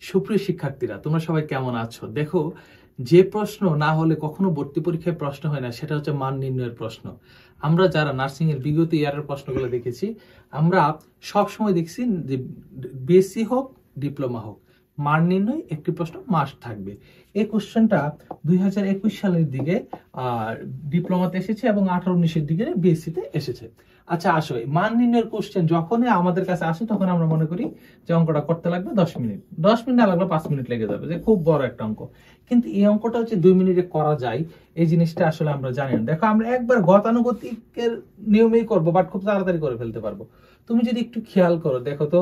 সুপ্রিয় শিক্ষার্থীরা, তোমরা সবাই কেমন আছো? দেখো, যে প্রশ্ন না হলে কখনো ভর্তি পরীক্ষায় প্রশ্ন হয় না, সেটা হচ্ছে মান নির্ণয়ের প্রশ্ন। আমরা যারা নার্সিং এর বিগত ইয়ারের প্রশ্নগুলো দেখেছি, আমরা সব সময় দেখছি যে বিএসসি হোক, ডিপ্লোমা হোক, মান নির্ণয় একটি প্রশ্ন মাস্ট থাকবে। এই কোশ্চেনটা 2021 সালের দিকে ডিপ্লোমাতে এসেছে এবং 18-19-এর দিকে বিএসসিতে এসেছে। আচ্ছা, আসো, মান নির্ণয়ের কোশ্চেন যখনই আমাদের কাছে আসে তখন আমরা মনে করি যে অঙ্কটা করতে লাগবে 10 মিনিট, 10 মিনিট না লাগলে 5 মিনিট লেগে যাবে, যে খুব বড় একটা অঙ্ক। কিন্তু এই অঙ্কটা হচ্ছে 2 মিনিটে করা যায়, এই জিনিসটা আসলে আমরা জানি না। দেখো, আমরা একবার গতানুগতিকের নিয়মেই করবো, বাট খুব তাড়াতাড়ি করে ফেলতে পারবো। তুমি যদি একটু খেয়াল করো, দেখো তো,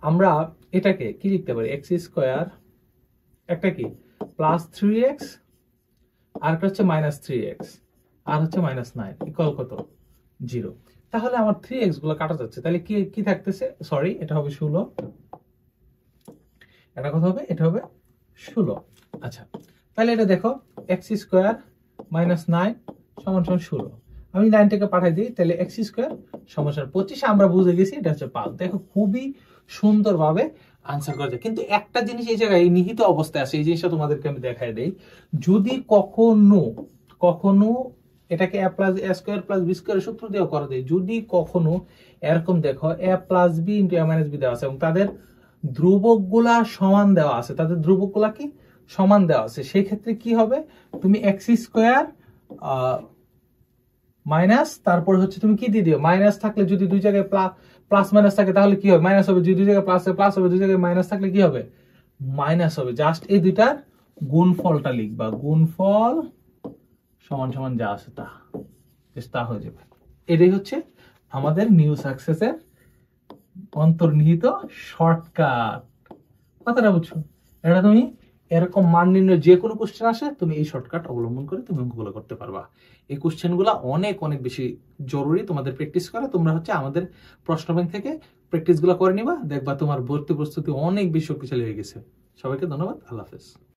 আমরা এটাকে কি লিখতে পারি? এক্স স্কোয়ার, একটা কি প্লাস 3x, আর একটা হচ্ছে -3x, আর হচ্ছে -9 ইকুয়াল কত? 0। তাহলে আমার 3x গুলো কাটা যাচ্ছে, তাহলে কি কি থাকতেছে? সরি, এটা হবে 16। এটা কত হবে? এটা হবে 16। আচ্ছা, তাহলে এটা দেখো, এক্স স্কোয়ার -9 সমান 16। আমি 9টাকে পাঠাই দিই, তাহলে এক্স স্কোয়ার সমান 25। আমরা বুঝে গেছি এটা হচ্ছে 5। দেখো, খুবই সুন্দরভাবে আনসার করা যায়। কিন্তু একটা জিনিস এই জায়গায় নিহিত অবস্থায় আছে, এই জিনিসটা তোমাদেরকে আমি দেখাই দেই। যদি কখনো এটাকে a plus a square plus b স্কোয়ারের সূত্র দিয়েও করা যায়, যদি কখনো এরকম দেখো a plus b into a minus b দেওয়া আছে এবং তাদের ধ্রুবকগুলা সমান দেওয়া আছে, তাদের ধ্রুবকগুলা কি সমান দেওয়া আছে, সেই ক্ষেত্রে কি হবে? তুমি এক্স স্কোয়ার মাইনাস, তারপর হচ্ছে তুমি কি দিয়ে দিও, মাইনাস থাকলে যদি দুই জায়গায় প্লাস মাইনাস থাকে তাহলে কি হবে? মাইনাস হবে। যদি দুই জায়গায় প্লাস হবে, দুই জায়গায় মাইনাস থাকলে কি হবে? মাইনাস হবে। জাস্ট এই দুইটার গুণফলটা লিখবা, গুণফল সমান সমান যা আছে তা হয়ে যাবে। এটাই হচ্ছে আমাদের নিউ সাকসেসের অন্তর্নিহিত শর্টকাট। কথাটা বুঝছো? এটা তুমি এরকম মান নির্ণয় যে কোনো কোশ্চেন আসে, তুমি এই শর্টকাট অবলম্বন করে তুমি অঙ্কগুলো করতে পারবা। এই কোশ্চেনগুলো অনেক অনেক বেশি জরুরি তোমাদের প্র্যাকটিস করা। তোমরা হচ্ছে আমাদের প্রশ্ন ব্যাংক থেকে প্র্যাকটিসগুলো করে নিবা, দেখবা তোমার ভর্তি প্রস্তুতি অনেক বেশি শক্তিশালী হয়ে গেছে। সবাইকে ধন্যবাদ, আল্লাহ হাফেজ।